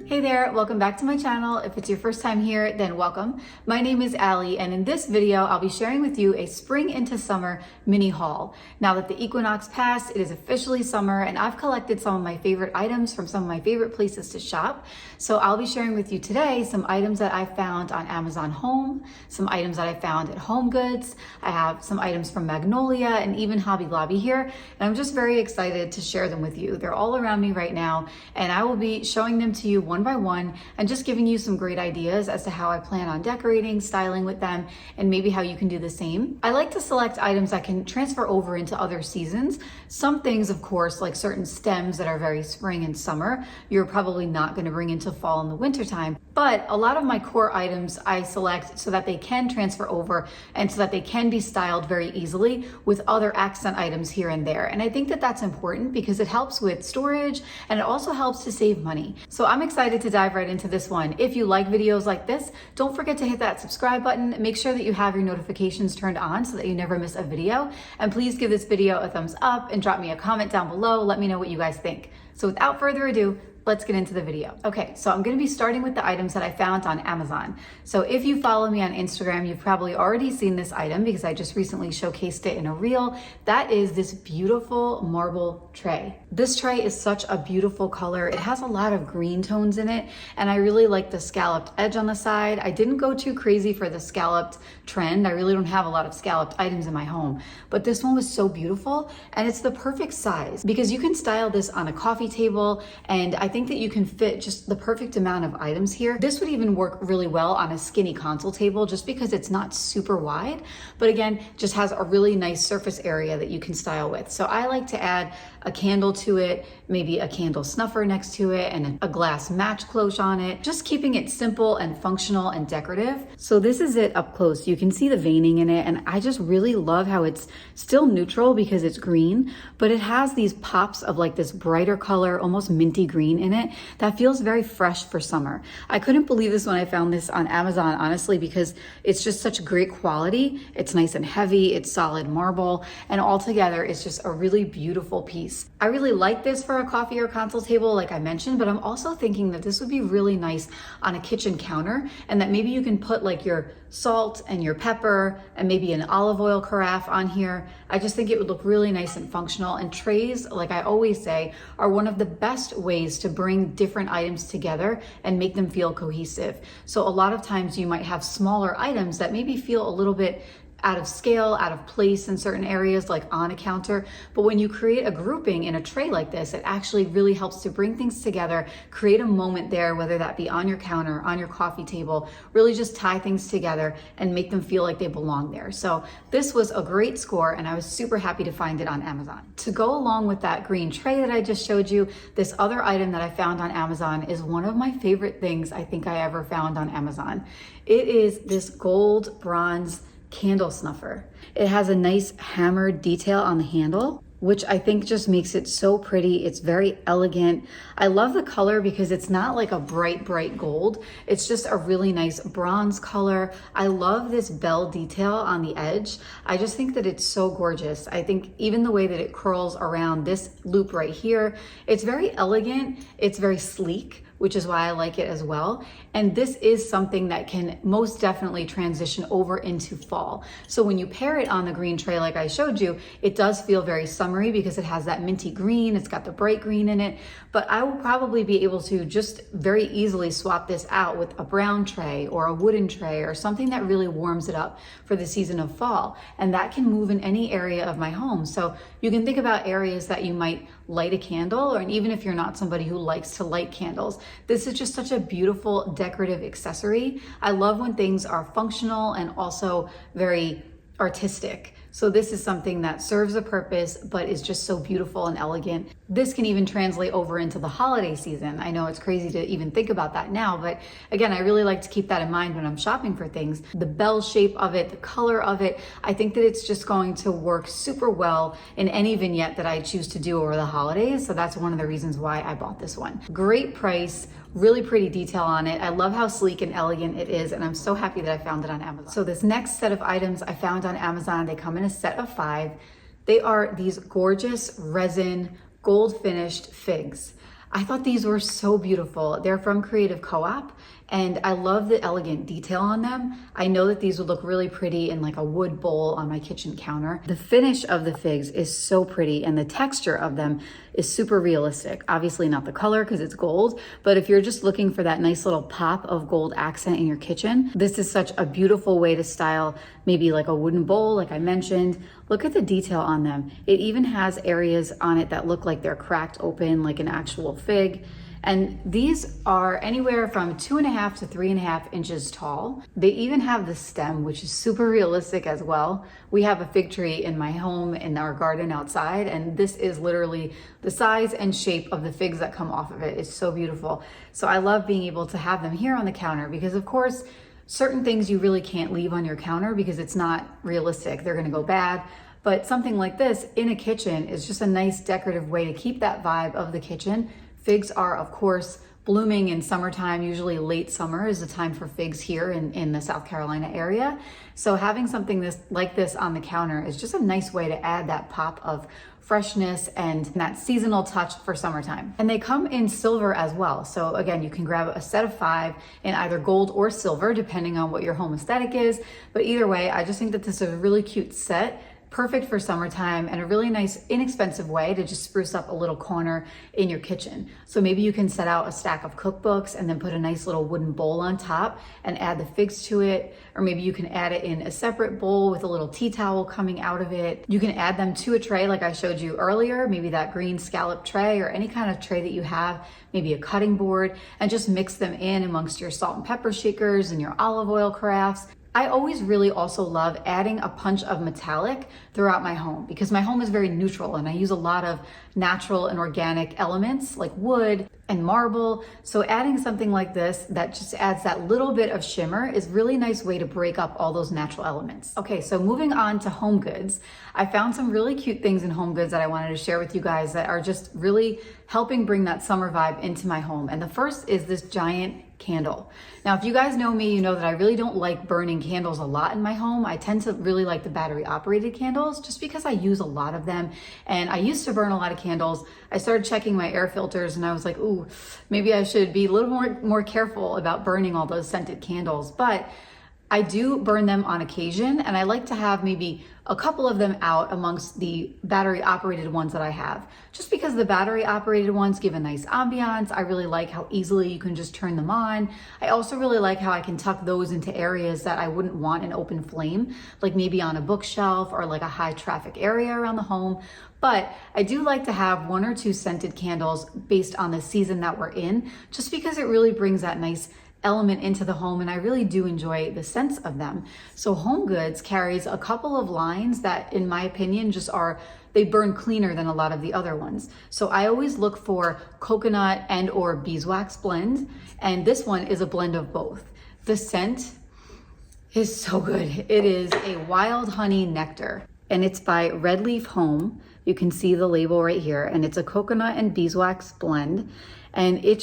Hey there, welcome back to my channel. If it's your first time here, then welcome. My name is Allie, and in this video, I'll be sharing with you a spring into summer mini haul. Now that the equinox passed, it is officially summer, and I've collected some of my favorite items from some of my favorite places to shop. So I'll be sharing with you today some items that I found on Amazon Home, some items that I found at Home Goods. I have some items from Magnolia and even Hobby Lobby here, and I'm just very excited to share them with you. They're all around me right now, and I will be showing them to you one by one and just giving you some great ideas as to how I plan on decorating, styling with them, and maybe how you can do the same. I like to select items that can transfer over into other seasons. Some things, of course, like certain stems that are very spring and summer, you're probably not going to bring into fall and the winter time. But a lot of my core items I select so that they can transfer over and so that they can be styled very easily with other accent items here and there. And I think that that's important because it helps with storage and it also helps to save money. So I'm excited to dive right into this one. If you like videos like this, don't forget to hit that subscribe button. Make sure that you have your notifications turned on so that you never miss a video. And please give this video a thumbs up and drop me a comment down below. Let me know what you guys think. So without further ado, let's get into the video. Okay, so I'm gonna be starting with the items that I found on Amazon. So if you follow me on Instagram, you've probably already seen this item because I just recently showcased it in a reel. That is this beautiful marble tray. This tray is such a beautiful color. It has a lot of green tones in it, and I really like the scalloped edge on the side. I didn't go too crazy for the scalloped trend. I really don't have a lot of scalloped items in my home, but this one was so beautiful, and it's the perfect size because you can style this on a coffee table, and I think that you can fit just the perfect amount of items here. This would even work really well on a skinny console table just because it's not super wide, but again, just has a really nice surface area that you can style with. So I like to add a candle to it, maybe a candle snuffer next to it, and a glass match cloche on it, just keeping it simple and functional and decorative. So this is it up close. You can see the veining in it, and I just really love how it's still neutral because it's green, but it has these pops of like this brighter color, almost minty green in it that feels very fresh for summer. I couldn't believe this when I found this on Amazon, honestly, because it's just such great quality. It's nice and heavy, it's solid marble, and altogether it's just a really beautiful piece. I really like this for a coffee or console table, like I mentioned, but I'm also thinking that this would be really nice on a kitchen counter, and that maybe you can put like your salt and your pepper and maybe an olive oil carafe on here. I just think it would look really nice and functional. And trays, like I always say, are one of the best ways to bring different items together and make them feel cohesive. So a lot of times you might have smaller items that maybe feel a little bit out of scale, out of place in certain areas, like on a counter. But when you create a grouping in a tray like this, it actually really helps to bring things together, create a moment there, whether that be on your counter, on your coffee table, really just tie things together and make them feel like they belong there. So this was a great score, and I was super happy to find it on Amazon. To go along with that green tray that I just showed you, this other item that I found on Amazon is one of my favorite things I think I ever found on Amazon. It is this gold bronze candle snuffer. It has a nice hammered detail on the handle, which I think just makes it so pretty. It's very elegant. I love the color because it's not like a bright gold. It's just a really nice bronze color. I love this bell detail on the edge. I just think that it's so gorgeous. I think even the way that it curls around this loop right here, it's very elegant. It's very sleek, which is why I like it as well. And this is something that can most definitely transition over into fall. So when you pair it on the green tray like I showed you, it does feel very summery because it has that minty green, it's got the bright green in it. But I will probably be able to just very easily swap this out with a brown tray or a wooden tray or something that really warms it up for the season of fall. And that can move in any area of my home. So you can think about areas that you might light a candle, or even if you're not somebody who likes to light candles, this is just such a beautiful decorative accessory. I love when things are functional and also very artistic. So this is something that serves a purpose, but is just so beautiful and elegant. This can even translate over into the holiday season. I know it's crazy to even think about that now, but again, I really like to keep that in mind when I'm shopping for things. The bell shape of it, the color of it, I think that it's just going to work super well in any vignette that I choose to do over the holidays. So that's one of the reasons why I bought this one. Great price, really pretty detail on it. I love how sleek and elegant it is, and I'm so happy that I found it on Amazon. So this next set of items I found on Amazon, they come in a set of 5. They are these gorgeous resin gold finished figs. I thought these were so beautiful. They're from Creative Co-op, and I love the elegant detail on them. I know that these would look really pretty in like a wood bowl on my kitchen counter. The finish of the figs is so pretty, and the texture of them is super realistic. Obviously not the color because it's gold, but if you're just looking for that nice little pop of gold accent in your kitchen, this is such a beautiful way to style maybe like a wooden bowl, like I mentioned. Look at the detail on them. It even has areas on it that look like they're cracked open like an actual fig. And these are anywhere from 2.5 to 3.5 inches tall. They even have the stem, which is super realistic as well. We have a fig tree in my home in our garden outside, and this is literally the size and shape of the figs that come off of it. It's so beautiful. So I love being able to have them here on the counter because, of course, certain things you really can't leave on your counter because it's not realistic. They're gonna go bad. But something like this in a kitchen is just a nice decorative way to keep that vibe of the kitchen. Figs are, of course, blooming in summertime. Usually late summer is the time for figs here in the South Carolina area. So having something like this on the counter is just a nice way to add that pop of freshness and that seasonal touch for summertime. And they come in silver as well. So again, you can grab a set of 5 in either gold or silver, depending on what your home aesthetic is. But either way, I just think that this is a really cute set, perfect for summertime, and a really nice, inexpensive way to just spruce up a little corner in your kitchen. So maybe you can set out a stack of cookbooks and then put a nice little wooden bowl on top and add the figs to it. Or maybe you can add it in a separate bowl with a little tea towel coming out of it. You can add them to a tray like I showed you earlier, maybe that green scallop tray or any kind of tray that you have, maybe a cutting board, and just mix them in amongst your salt and pepper shakers and your olive oil carafes. I always really also love adding a punch of metallic throughout my home because my home is very neutral and I use a lot of natural and organic elements like wood and marble. So adding something like this that just adds that little bit of shimmer is a really nice way to break up all those natural elements. Okay, so moving on to home goods. I found some really cute things in home goods that I wanted to share with you guys that are just really helping bring that summer vibe into my home. And the first is this giant candle. Now, if you guys know me, you know that I really don't like burning candles a lot in my home. I tend to really like the battery operated candles just because I use a lot of them. And I used to burn a lot of candles. I started checking my air filters and I was like, ooh, maybe I should be a little more careful about burning all those scented candles. But I do burn them on occasion, and I like to have maybe a couple of them out amongst the battery operated ones that I have. Just because the battery operated ones give a nice ambiance. I really like how easily you can just turn them on. I also really like how I can tuck those into areas that I wouldn't want an open flame, like maybe on a bookshelf or like a high traffic area around the home. But I do like to have 1 or 2 scented candles based on the season that we're in, just because it really brings that nice element into the home, and I really do enjoy the scents of them. So Home Goods carries a couple of lines that, in my opinion, they burn cleaner than a lot of the other ones. So I always look for coconut and or beeswax blend, and this one is a blend of both. The scent is so good. It is a wild honey nectar, and it's by Red Leaf Home. You can see the label right here, and it's a coconut and beeswax blend. And it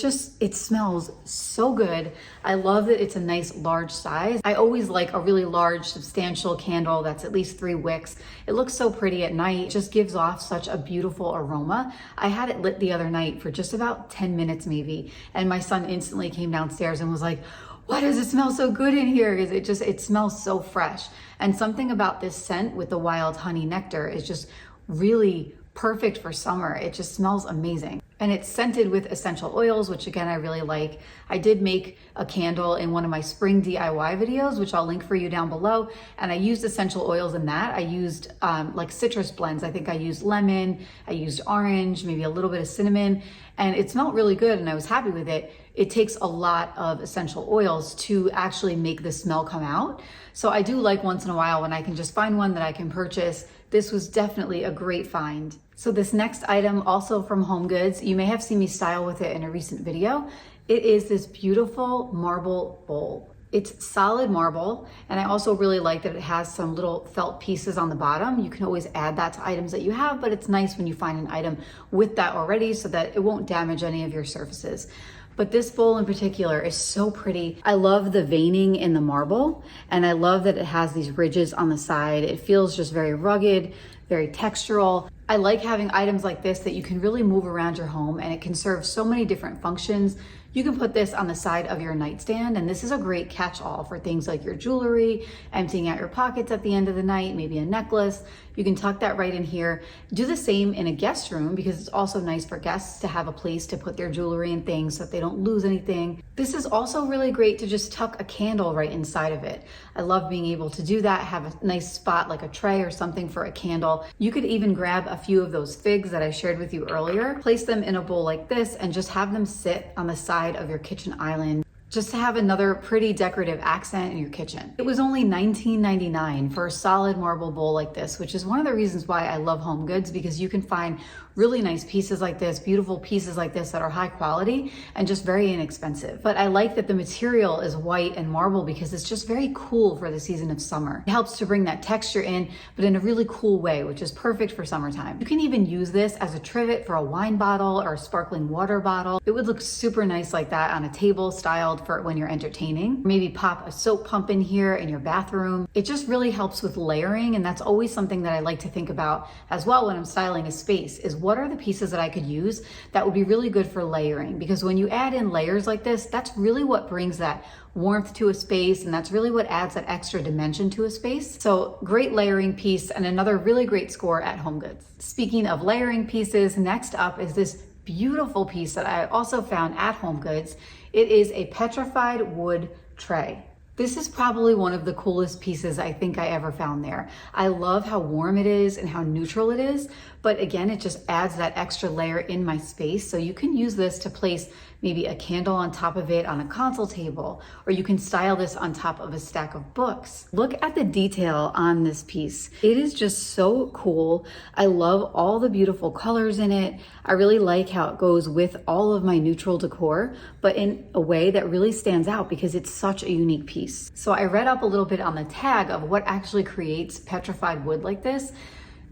smells so good. I love that it's a nice large size. I always like a really large, substantial candle that's at least 3 wicks. It looks so pretty at night. It just gives off such a beautiful aroma. I had it lit the other night for just about 10 minutes maybe. And my son instantly came downstairs and was like, why does it smell so good in here? Because it smells so fresh. And something about this scent with the wild honey nectar is just really perfect for summer. It just smells amazing. And it's scented with essential oils, which again, I really like. I did make a candle in one of my spring DIY videos, which I'll link for you down below. And I used essential oils in that. I used like citrus blends. I think I used lemon, I used orange, maybe a little bit of cinnamon, and it smelled really good and I was happy with it. It takes a lot of essential oils to actually make the smell come out. So I do like once in a while when I can just find one that I can purchase. This was definitely a great find. So this next item, also from Home Goods, you may have seen me style with it in a recent video. It is this beautiful marble bowl. It's solid marble, and I also really like that it has some little felt pieces on the bottom. You can always add that to items that you have, but it's nice when you find an item with that already so that it won't damage any of your surfaces. But this bowl in particular is so pretty. I love the veining in the marble, and I love that it has these ridges on the side. It feels just very rugged, very textural. I like having items like this that you can really move around your home, and it can serve so many different functions. You can put this on the side of your nightstand, and this is a great catch-all for things like your jewelry, emptying out your pockets at the end of the night, maybe a necklace. You can tuck that right in here. Do the same in a guest room because it's also nice for guests to have a place to put their jewelry and things so that they don't lose anything. This is also really great to just tuck a candle right inside of it. I love being able to do that, have a nice spot like a tray or something for a candle. You could even grab a few of those figs that I shared with you earlier, place them in a bowl like this, and just have them sit on the side of your kitchen island, just to have another pretty decorative accent in your kitchen. It was only $19.99 for a solid marble bowl like this, which is one of the reasons why I love Home Goods, because you can find really nice pieces like this, beautiful pieces like this that are high quality and just very inexpensive. But I like that the material is white and marble because it's just very cool for the season of summer. It helps to bring that texture in, but in a really cool way, which is perfect for summertime. You can even use this as a trivet for a wine bottle or a sparkling water bottle. It would look super nice like that on a table, styled for when you're entertaining. Maybe pop a soap pump in here in your bathroom. It just really helps with layering, and that's always something that I like to think about as well when I'm styling a space, is what are the pieces that I could use that would be really good for layering? Because when you add in layers like this, that's really what brings that warmth to a space, and that's really what adds that extra dimension to a space. So great layering piece, and another really great score at Home Goods. Speaking of layering pieces, next up is this beautiful piece that I also found at Home Goods. It is a petrified wood tray. This is probably one of the coolest pieces I think I ever found there. I love how warm it is and how neutral it is, but again, it just adds that extra layer in my space. So you can use this to place maybe a candle on top of it on a console table, or you can style this on top of a stack of books. Look at the detail on this piece. It is just so cool. I love all the beautiful colors in it. I really like how it goes with all of my neutral decor, but in a way that really stands out because it's such a unique piece. So I read up a little bit on the tag of what actually creates petrified wood like this.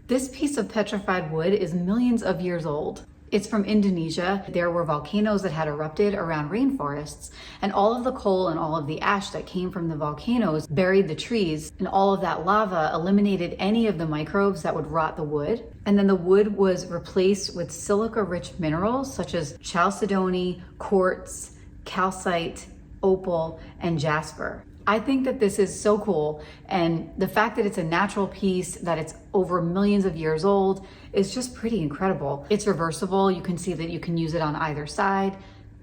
This piece of petrified wood is millions of years old. It's from Indonesia. There were volcanoes that had erupted around rainforests, and all of the coal and all of the ash that came from the volcanoes buried the trees, and all of that lava eliminated any of the microbes that would rot the wood. And then the wood was replaced with silica-rich minerals such as chalcedony, quartz, calcite, opal, and jasper. I think that this is so cool, and the fact that it's a natural piece, that it's over millions of years old, is just pretty incredible. It's reversible. You can see that you can use it on either side.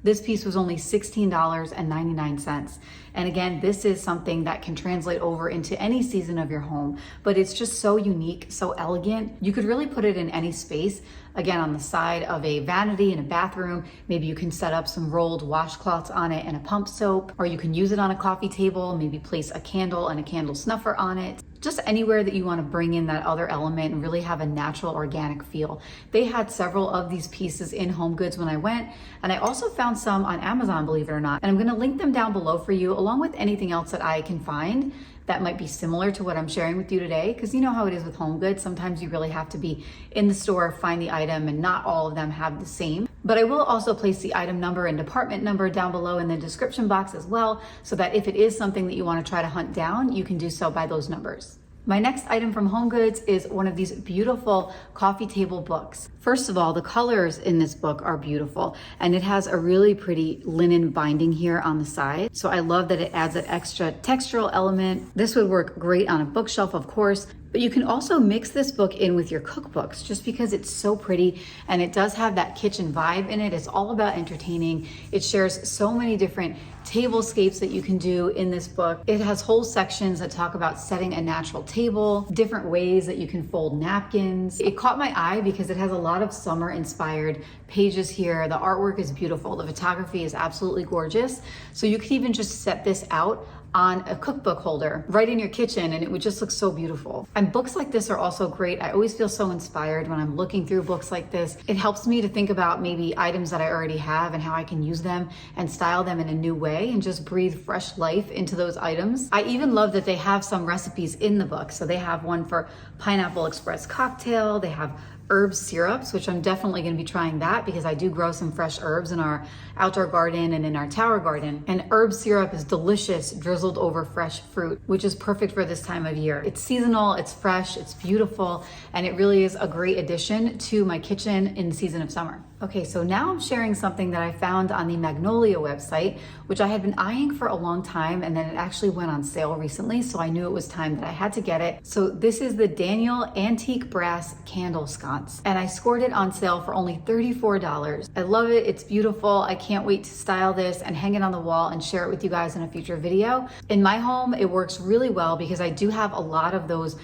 This piece was only $16.99. And again, this is something that can translate over into any season of your home, but it's just so unique, so elegant. You could really put it in any space. Again, on the side of a vanity in a bathroom, maybe you can set up some rolled washcloths on it and a pump soap, or you can use it on a coffee table, maybe place a candle and a candle snuffer on it. Just anywhere that you want to bring in that other element and really have a natural organic feel. They had several of these pieces in Home Goods when I went, and I also found some on Amazon, believe it or not. And I'm going to link them down below for you, along with anything else that I can find that might be similar to what I'm sharing with you today, because you know how it is with Home Goods. Sometimes you really have to be in the store, find the item, and not all of them have the same. But I will also place the item number and department number down below in the description box as well, so that if it is something that you want to try to hunt down, you can do so by those numbers. My next item from Home Goods is one of these beautiful coffee table books. First of all, the colors in this book are beautiful, and it has a really pretty linen binding here on the side. So I love that it adds an extra textural element. This would work great on a bookshelf, of course, but you can also mix this book in with your cookbooks just because it's so pretty, and it does have that kitchen vibe in it. It's all about entertaining. It shares so many different tablescapes that you can do in this book. It has whole sections that talk about setting a natural table, different ways that you can fold napkins. It caught my eye because it has a lot of summer inspired pages here. The artwork is beautiful. The photography is absolutely gorgeous. So you could even just set this out on a cookbook holder right in your kitchen, and it would just look so beautiful. And books like this are also great. I always feel so inspired when I'm looking through books like this. It helps me to think about maybe items that I already have and how I can use them and style them in a new way and just breathe fresh life into those items. I even love that they have some recipes in the book. So they have one for pineapple express cocktail, they have herb syrups, which I'm definitely going to be trying that because I do grow some fresh herbs in our outdoor garden and in our tower garden. And herb syrup is delicious, drizzled over fresh fruit, which is perfect for this time of year. It's seasonal, it's fresh, it's beautiful, and it really is a great addition to my kitchen in the season of summer. Okay, so now I'm sharing something that I found on the Magnolia website, which I had been eyeing for a long time, and then it actually went on sale recently, so I knew it was time that I had to get it. So this is the Daniel Antique Brass Candle Sconce, and I scored it on sale for only $34. I love it, it's beautiful. I can't wait to style this and hang it on the wall and share it with you guys in a future video. In my home, it works really well because I do have a lot of those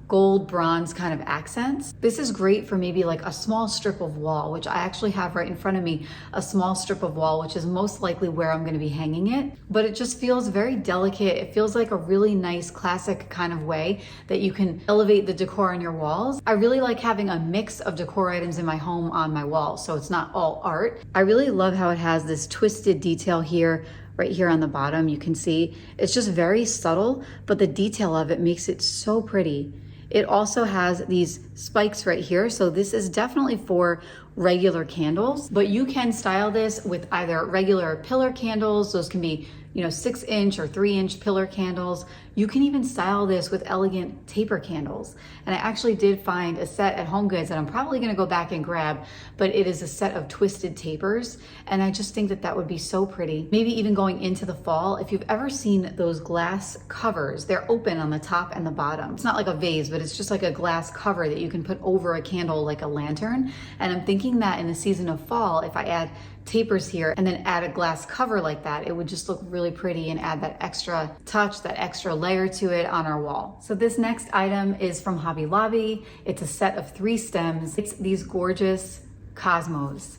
gold bronze kind of accents. This is great for maybe like a small strip of wall, which I actually have right in front of me, a small strip of wall, which is most likely where I'm going to be hanging it. But it just feels very delicate. It feels like a really nice classic kind of way that you can elevate the decor on your walls. I really like having a mix of decor items in my home on my walls, so it's not all art. I really love how it has this twisted detail here. Right here on the bottom, you can see it's just very subtle, but the detail of it makes it so pretty. It also has these spikes right here. So this is definitely for regular candles, but you can style this with either regular pillar candles. Those can be, 6-inch or 3-inch pillar candles. You can even style this with elegant taper candles. And I actually did find a set at HomeGoods that I'm probably gonna go back and grab, but it is a set of twisted tapers. And I just think that that would be so pretty. Maybe even going into the fall, if you've ever seen those glass covers, they're open on the top and the bottom. It's not like a vase, but it's just like a glass cover that you can put over a candle like a lantern. And I'm thinking that in the season of fall, if I add tapers here and then add a glass cover like that, it would just look really pretty and add that extra touch, that extra layer to it on our wall. So this next item is from Hobby Lobby. It's a set of 3 stems. It's these gorgeous cosmos.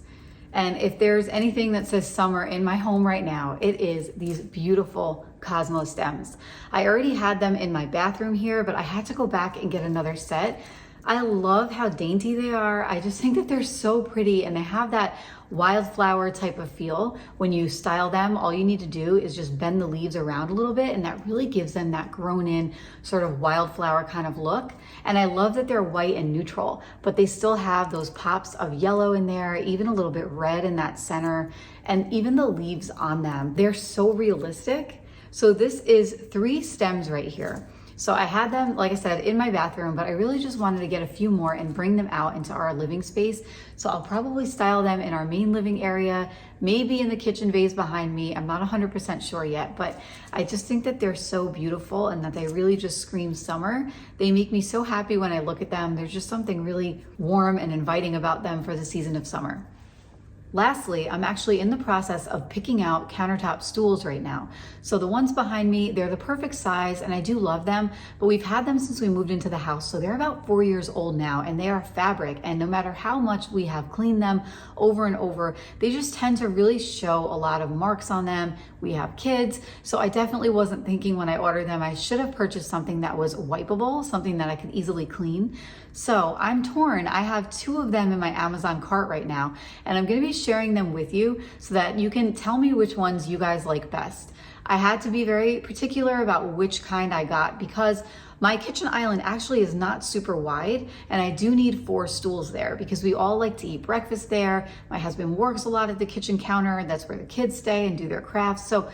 And if there's anything that says summer in my home right now, it is these beautiful cosmos stems. I already had them in my bathroom here, but I had to go back and get another set. I love how dainty they are. I just think that they're so pretty, and they have that wildflower type of feel. When you style them, all you need to do is just bend the leaves around a little bit, and that really gives them that grown in sort of wildflower kind of look. And I love that they're white and neutral, but they still have those pops of yellow in there, even a little bit red in that center, and even the leaves on them. They're so realistic. So this is 3 stems right here. So I had them, like I said, in my bathroom, but I really just wanted to get a few more and bring them out into our living space. So I'll probably style them in our main living area, maybe in the kitchen vase behind me. I'm not 100% sure yet, but I just think that they're so beautiful and that they really just scream summer. They make me so happy when I look at them. There's just something really warm and inviting about them for the season of summer. Lastly, I'm actually in the process of picking out countertop stools right now. So the ones behind me, they're the perfect size and I do love them, but we've had them since we moved into the house. So they're about 4 years old now and they are fabric. And no matter how much we have cleaned them over and over, they just tend to really show a lot of marks on them. We have kids. So I definitely wasn't thinking when I ordered them, I should have purchased something that was wipeable, something that I could easily clean. So I'm torn. I have 2 of them in my Amazon cart right now, and I'm gonna be sharing them with you so that you can tell me which ones you guys like best. I had to be very particular about which kind I got because my kitchen island actually is not super wide and I do need 4 stools there because we all like to eat breakfast there. My husband works a lot at the kitchen counter. That's where the kids stay and do their crafts. So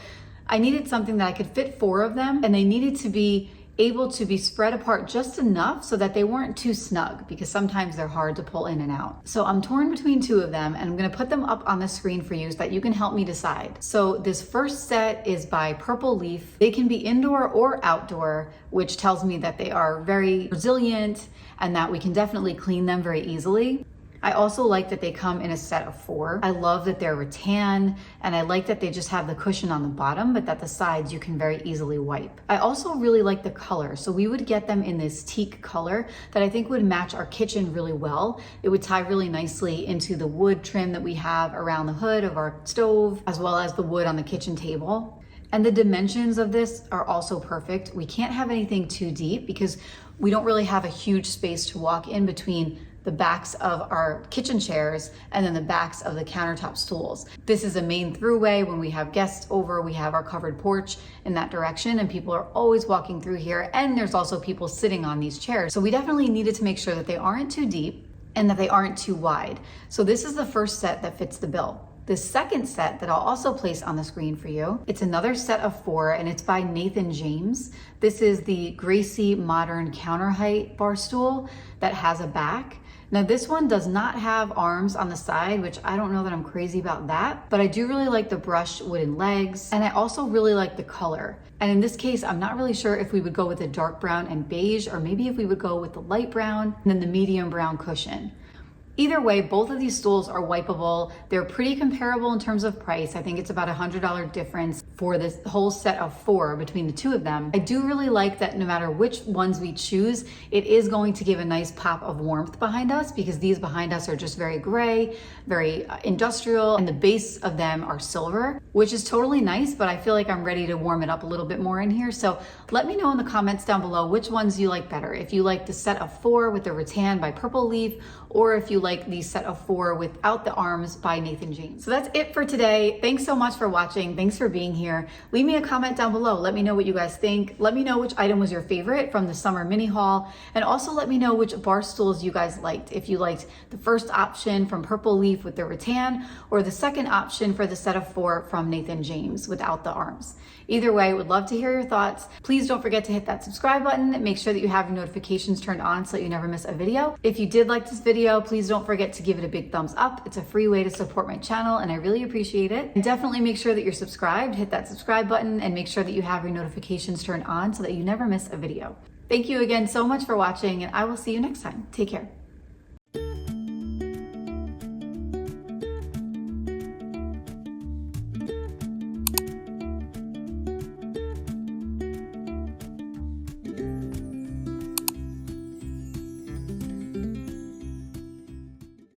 I needed something that I could fit 4 of them, and they needed to be able to be spread apart just enough so that they weren't too snug because sometimes they're hard to pull in and out. So I'm torn between 2 of them and I'm gonna put them up on the screen for you so that you can help me decide. So this first set is by Purple Leaf. They can be indoor or outdoor, which tells me that they are very resilient and that we can definitely clean them very easily. I also like that they come in a set of 4. I love that they're rattan, and I like that they just have the cushion on the bottom, but that the sides you can very easily wipe. I also really like the color. So we would get them in this teak color that I think would match our kitchen really well. It would tie really nicely into the wood trim that we have around the hood of our stove, as well as the wood on the kitchen table. And the dimensions of this are also perfect. We can't have anything too deep because we don't really have a huge space to walk in between the backs of our kitchen chairs and then the backs of the countertop stools. This is a main throughway. When we have guests over, we have our covered porch in that direction and people are always walking through here, and there's also people sitting on these chairs. So we definitely needed to make sure that they aren't too deep, and that they aren't too wide. So this is the first set that fits the bill. The second set that I'll also place on the screen for you, it's another set of 4 and it's by Nathan James. This is the Gracie Modern Counter Height bar stool that has a back. Now this one does not have arms on the side, which I don't know that I'm crazy about that, but I do really like the brushed wooden legs, and I also really like the color. And in this case, I'm not really sure if we would go with the dark brown and beige, or maybe if we would go with the light brown and then the medium brown cushion. Either way, both of these stools are wipeable. They're pretty comparable in terms of price. I think it's about $100 difference for this whole set of 4 between the two of them. I do really like that no matter which ones we choose, it is going to give a nice pop of warmth behind us, because these behind us are just very gray, very industrial, and the base of them are silver, which is totally nice, but I feel like I'm ready to warm it up a little bit more in here. So let me know in the comments down below which ones you like better. If you like the set of 4 with the rattan by Purple Leaf, or if you like the set of 4 without the arms by Nathan James. So that's it for today. Thanks so much for watching. Thanks for being here. Leave me a comment down below. Let me know what you guys think. Let me know which item was your favorite from the summer mini haul. And also let me know which bar stools you guys liked. If you liked the first option from Purple Leaf with the rattan, or the second option for the set of 4 from Nathan James without the arms. Either way, would love to hear your thoughts. Please don't forget to hit that subscribe button and make sure that you have your notifications turned on so that you never miss a video. If you did like this video, please don't forget to give it a big thumbs up. It's a free way to support my channel and I really appreciate it. And definitely make sure that you're subscribed, hit that subscribe button, and make sure that you have your notifications turned on so that you never miss a video. Thank you again so much for watching, and I will see you next time. Take care.